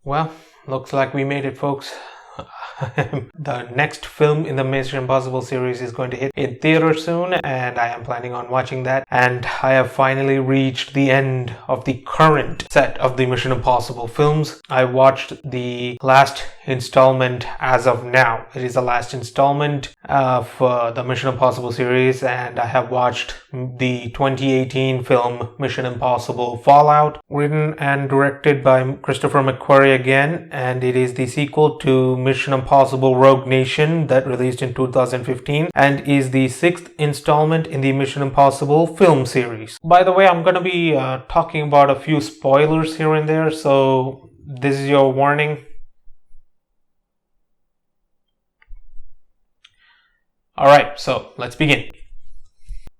Well, looks like we made it, folks. The next film in the Mission Impossible series is going to hit in theater soon, and I am planning on watching that. And I have finally reached the end of the current set of the Mission Impossible films. I watched the last installment as of now. It is the last installment of the Mission Impossible series, and I have watched the 2018 film Mission Impossible Fallout, written and directed by Christopher McQuarrie again, and it is the sequel to Mission Impossible Rogue Nation that released in 2015 and is the 6th installment in the Mission Impossible film series. By the way, I'm going to be talking about a few spoilers here and there, so this is your warning. Alright, so let's begin.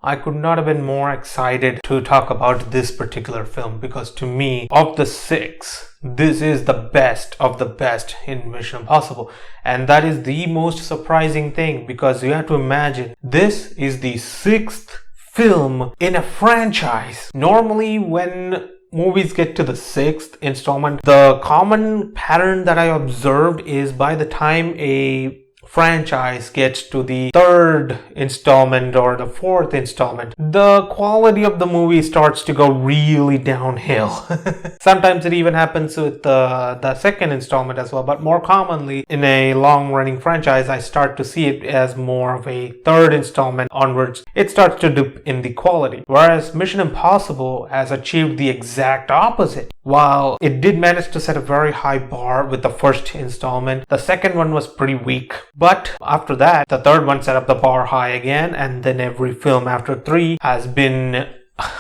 I could not have been more excited to talk about this particular film because to me, of the 6, this is the best of the best in Mission Impossible. And that is the most surprising thing because you have to imagine, this is the 6th film in a franchise. Normally when movies get to the 6th installment, the common pattern that I observed is by the time a franchise gets to the 3rd installment or the 4th installment, the quality of the movie starts to go really downhill. Sometimes it even happens with the 2nd installment as well, but more commonly in a long-running franchise, I start to see it as more of a 3rd installment onwards. It starts to dip in the quality, whereas Mission Impossible has achieved the exact opposite. While it did manage to set a very high bar with the 1st installment, the 2nd one was pretty weak. But after that, the 3rd one set up the bar high again, and then every film after 3 has been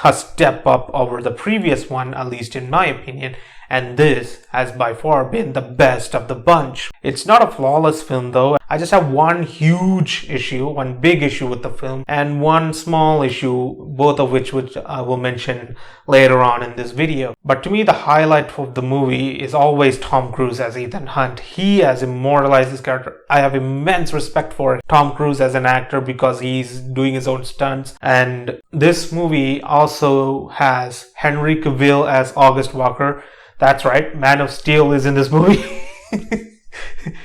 a step up over the previous one, at least in my opinion. And this has by far been the best of the bunch. It's not a flawless film though. I just have one huge issue, one big issue with the film, and one small issue, both of which I will mention later on in this video. But to me, the highlight of the movie is always Tom Cruise as Ethan Hunt. He has immortalized his character. I have immense respect for Tom Cruise as an actor because he's doing his own stunts. And this movie also has Henry Cavill as August Walker. That's right, Man of Steel is in this movie.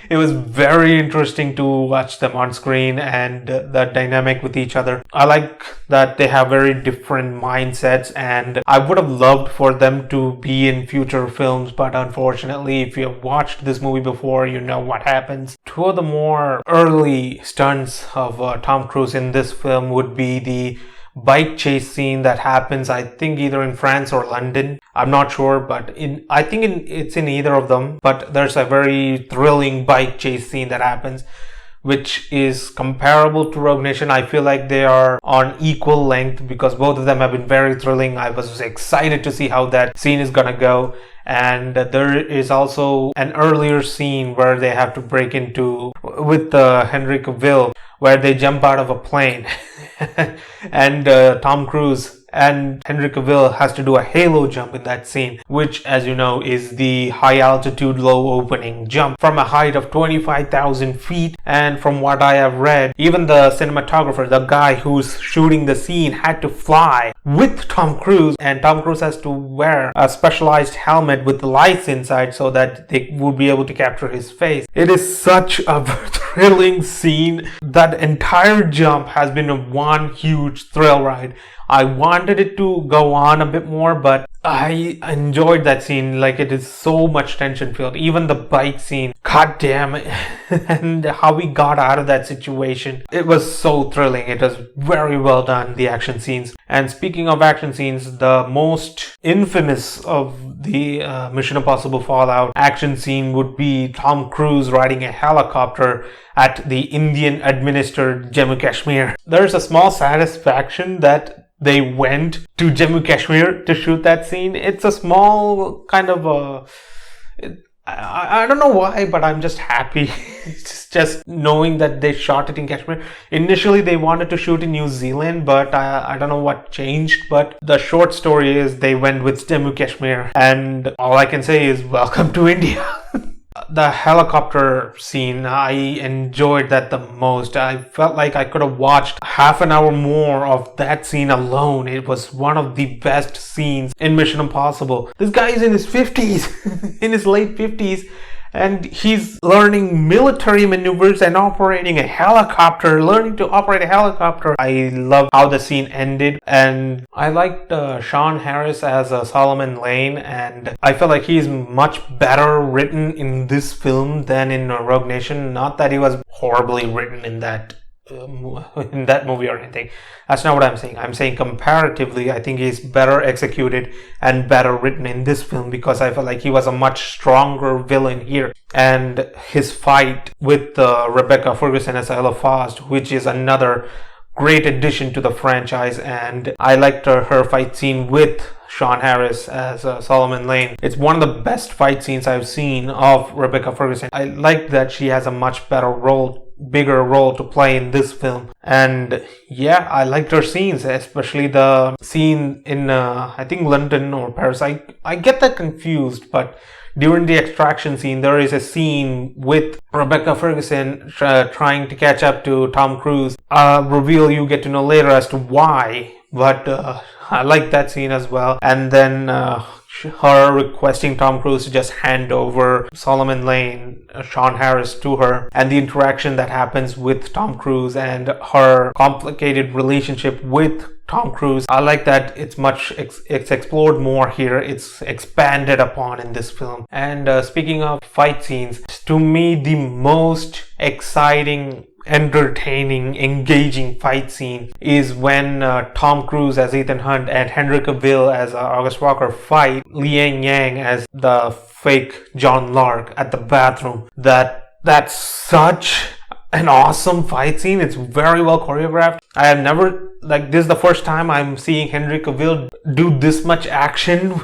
It was very interesting to watch them on screen and the dynamic with each other. I like that they have very different mindsets, and I would have loved for them to be in future films, but unfortunately, if you have watched this movie before, you know what happens. Two of the more early stunts of Tom Cruise in this film would be the bike chase scene that happens, I think, either in France or London. I'm not sure, but it's in either of them. But there's a very thrilling bike chase scene that happens, which is comparable to Rogue Nation. I feel like they are on equal length because both of them have been very thrilling. I was excited to see how that scene is gonna go. And there is also an earlier scene where they have to break into with Henry Cavill, where they jump out of a plane and Tom Cruise and Henry Cavill has to do a halo jump in that scene, which, as you know, is the high altitude low opening jump from a height of 25,000 feet. And from what I have read, even the cinematographer, the guy who's shooting the scene, had to fly with Tom Cruise, and Tom Cruise has to wear a specialized helmet with lights inside so that they would be able to capture his face. It is such a thrilling scene. That entire jump has been one huge thrill ride. I wanted it to go on a bit more, but I enjoyed that scene. Like, it is so much tension filled. Even the bike scene, god damn it, and how we got out of that situation. It was so thrilling. It was very well done, the action scenes. And speaking of action scenes, the most infamous of the Mission Impossible Fallout action scene would be Tom Cruise riding a helicopter at the Indian administered Jammu Kashmir. There's a small satisfaction that they went to Jammu Kashmir to shoot that scene. It's a small kind of I don't know why, but I'm just happy. It's just knowing that they shot it in Kashmir. Initially, they wanted to shoot in New Zealand, but I don't know what changed. But the short story is they went with Jammu Kashmir, and all I can say is welcome to India. The helicopter scene, I enjoyed that the most. I felt like I could have watched half an hour more of that scene alone. It was one of the best scenes in Mission Impossible. This guy is in his 50s, in his late 50s, and he's learning military maneuvers and operating a helicopter, learning to operate a helicopter. I love how the scene ended, and I liked Sean Harris as Solomon Lane, and I feel like he's much better written in this film than in Rogue Nation. Not that he was horribly written in that movie or anything. That's not what I'm saying. I'm saying comparatively, I think he's better executed and better written in this film, because I feel like he was a much stronger villain here. And his fight with Rebecca Ferguson as Ella Faust, which is another great addition to the franchise, and I liked her fight scene with Sean Harris as Solomon Lane. It's one of the best fight scenes I've seen of Rebecca Ferguson. I like that she has a much bigger role to play in this film. And yeah, I liked her scenes, especially the scene in I think London or Paris. I get that confused, but during the extraction scene, there is a scene with Rebecca Ferguson trying to catch up to Tom Cruise. Reveal you get to know later as to why, but I like that scene as well. And then her requesting Tom Cruise to just hand over Solomon Lane, Sean Harris, to her, and the interaction that happens with Tom Cruise and her complicated relationship with Tom Cruise. I like that it's explored more here. It's expanded upon in this film. And speaking of fight scenes, to me the most exciting, entertaining, engaging fight scene is when Tom Cruise as Ethan Hunt and Henry Cavill as August Walker fight Liang Yang as the fake John Lark at the bathroom. That's such an awesome fight scene. It's very well choreographed. I have never, this is the first time I'm seeing Henry Cavill do this much action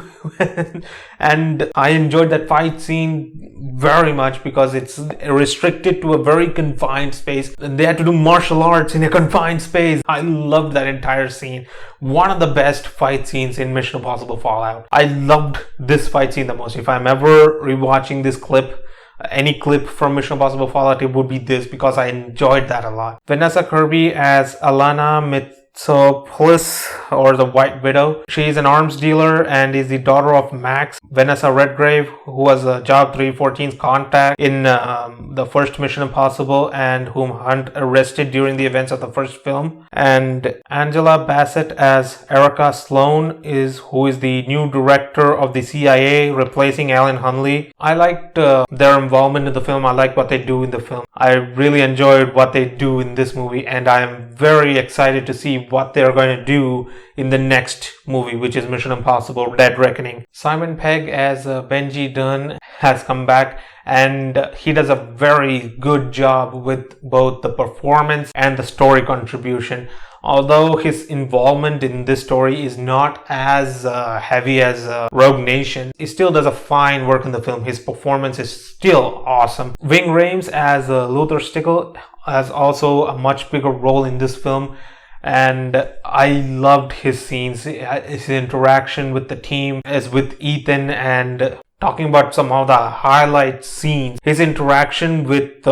and I enjoyed that fight scene very much because it's restricted to a very confined space. They had to do martial arts in a confined space. I loved that entire scene. One of the best fight scenes in Mission Impossible Fallout. I loved this fight scene the most. If I'm ever rewatching this clip, any clip from Mission Impossible Fallout, it would be this, because I enjoyed that a lot. Vanessa Kirby as Alana Mitsopoulos, or the White Widow. She is an arms dealer and is the daughter of Max, Vanessa Redgrave, who was Job 314's contact in the first Mission Impossible and whom Hunt arrested during the events of the first film. And Angela Bassett as Erica Sloan, who is the new director of the CIA, replacing Alan Hunley. I liked their involvement in the film. I like what they do in the film. I really enjoyed what they do in this movie, and I am very excited to see what they're going to do in the next movie, which is Mission Impossible Dead Reckoning. Simon Pegg as Benji Dunn has come back, and he does a very good job with both the performance and the story contribution. Although his involvement in this story is not as heavy as Rogue Nation, he still does a fine work in the film. His performance is still awesome. Ving Rhames as Luther Stickle has also a much bigger role in this film, and I loved his scenes, his interaction with the team, as with Ethan. And talking about some of the highlight scenes, his interaction with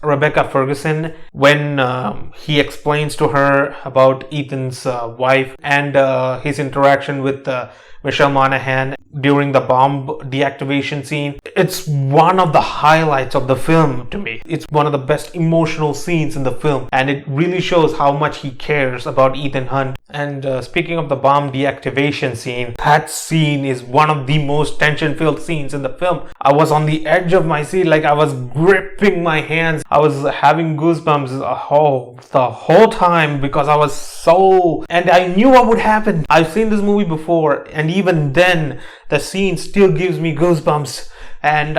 Rebecca Ferguson when he explains to her about Ethan's wife, and his interaction with Michelle Monaghan during the bomb deactivation scene. It's one of the highlights of the film to me. It's one of the best emotional scenes in the film, and it really shows how much he cares about Ethan Hunt. And speaking of the bomb deactivation scene, that scene is one of the most tension-filled scenes in the film. I was on the edge of my seat, I was gripping my hands. I was having goosebumps the whole time because I was so... And I knew what would happen. I've seen this movie before, and even then, the scene still gives me goosebumps. And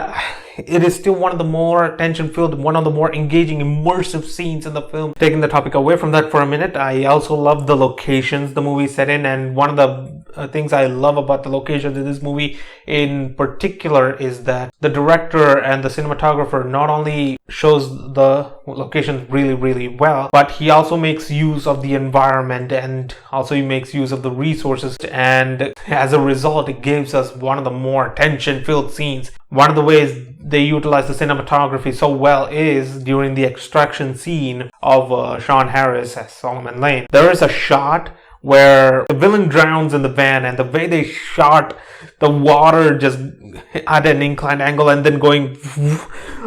it is still one of the more tension-filled, one of the more engaging, immersive scenes in the film. Taking the topic away from that for a minute, I also love the locations the movie set in, and one of the things I love about the locations in this movie in particular is that the director and the cinematographer not only shows the locations really, really well, but he also makes use of the environment, and also he makes use of the resources, and as a result, it gives us one of the more tension-filled scenes. One of the ways they utilize the cinematography so well is during the extraction scene of Sean Harris as Solomon Lane. There is a shot where the villain drowns in the van, and the way they shot the water just at an inclined angle and then going,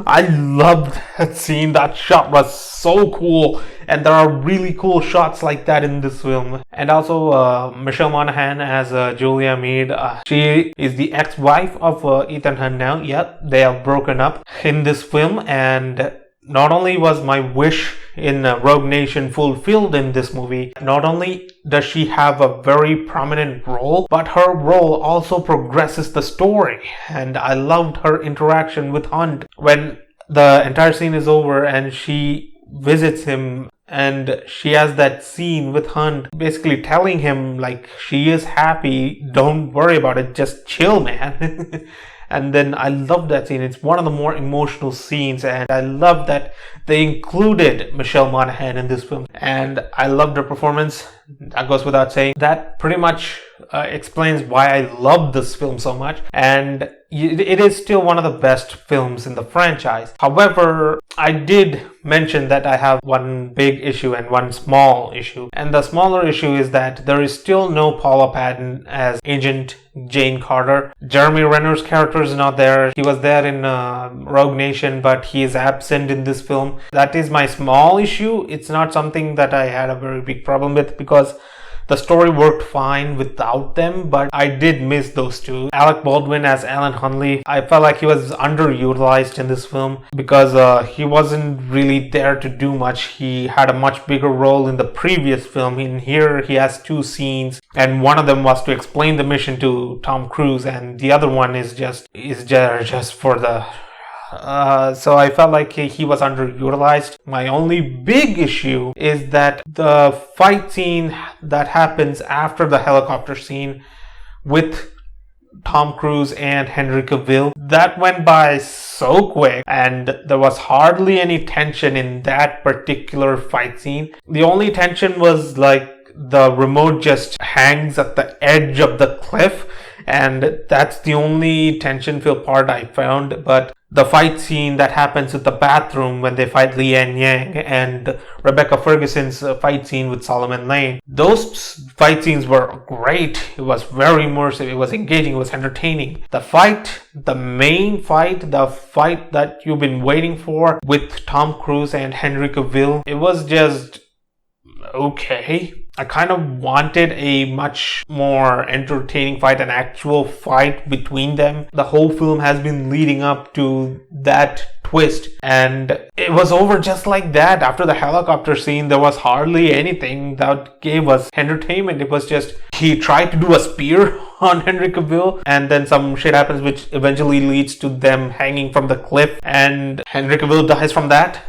I loved that scene. That shot was so cool, and there are really cool shots like that in this film. And also Michelle Monaghan as Julia Mead. She is the ex-wife of Ethan Hunt now. Yep, they have broken up in this film, and not only was my wish in Rogue Nation fulfilled in this movie, not only does she have a very prominent role, but her role also progresses the story. And I loved her interaction with Hunt when the entire scene is over and she visits him, and she has that scene with Hunt basically telling him like she is happy, don't worry about it, just chill, man. And then I love that scene. It's one of the more emotional scenes, and I love that they included Michelle Monaghan in this film, and I loved her performance. That goes without saying. That pretty much explains why I love this film so much, and it is still one of the best films in the franchise. However, I did mention that I have one big issue and one small issue, and the smaller issue is that there is still no Paula Patton as Agent Jane Carter. Jeremy Renner's character is not there. He was there in Rogue Nation, but he is absent in this film. That is my small issue. It's not something that I had a very big problem with because the story worked fine without them, but I did miss those two. Alec Baldwin as Alan Hunley, I felt like he was underutilized in this film because he wasn't really there to do much. He had a much bigger role in the previous film. In here, he has two scenes, and one of them was to explain the mission to Tom Cruise, and the other one is just for the so I felt like he was underutilized. My only big issue is that the fight scene that happens after the helicopter scene with Tom Cruise and Henry Cavill, that went by so quick, and there was hardly any tension in that particular fight scene. The only tension was like the remote just hangs at the edge of the cliff, and that's the only tension-filled part I found. But the fight scene that happens at the bathroom when they fight Lian Yang and Rebecca Ferguson's fight scene with Solomon Lane, those fight scenes were great. It was very immersive, it was engaging, it was entertaining. The main fight, the fight that you've been waiting for with Tom Cruise and Henry Cavill, it was just okay. I kind of wanted a much more entertaining fight, an actual fight between them. The whole film has been leading up to that twist, and it was over just like that. After the helicopter scene, there was hardly anything that gave us entertainment. It was just he tried to do a spear on Henry Cavill, and then some shit happens which eventually leads to them hanging from the cliff, and Henry Cavill dies from that.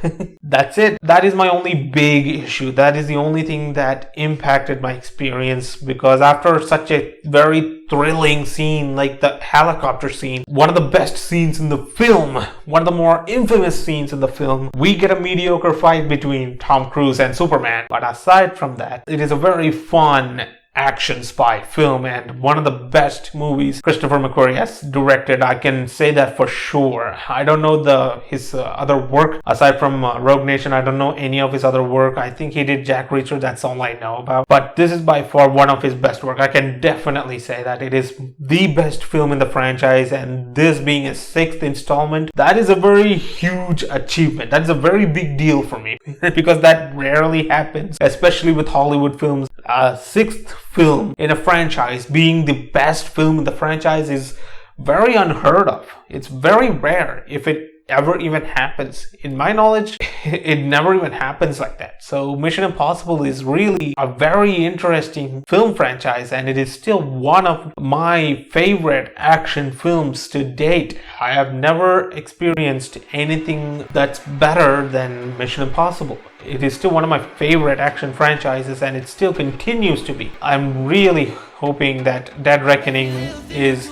That's it. That is my only big issue. That is the only thing that impacted my experience, because after such a very thrilling scene like the helicopter scene, one of the best scenes in the film, one of the more infamous scenes in the film, we get a mediocre fight between Tom Cruise and Superman. But aside from that, it is a very fun action spy film and one of the best movies Christopher McQuarrie has directed. I can say that for sure. I don't know his other work aside from Rogue Nation. I don't know any of his other work. I think he did Jack Reacher. That's all I know about. But this is by far one of his best work. I can definitely say that it is the best film in the franchise, and this being a sixth installment, that is a very huge achievement. That is a very big deal for me because that rarely happens, especially with Hollywood films. A sixth film in a franchise being the best film in the franchise is very unheard of. It's very rare if it ever even happens. In my knowledge, it never even happens like that. So Mission Impossible is really a very interesting film franchise, and it is still one of my favorite action films to date. I have never experienced anything that's better than Mission Impossible. It is still one of my favorite action franchises, and it still continues to be. I'm really hoping that Dead Reckoning is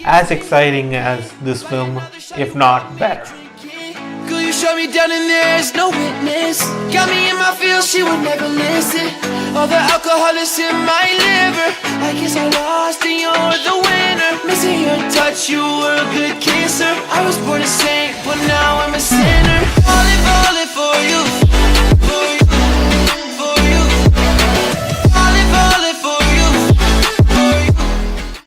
as exciting as this film, if not better. Girl, you shut me down and there's no witness. Got me in my feels, she would never listen. All the alcohol is in my liver. I guess I lost and you're the winner. Missing your touch, that you were a good kisser. I was born a saint, but now I'm a sinner.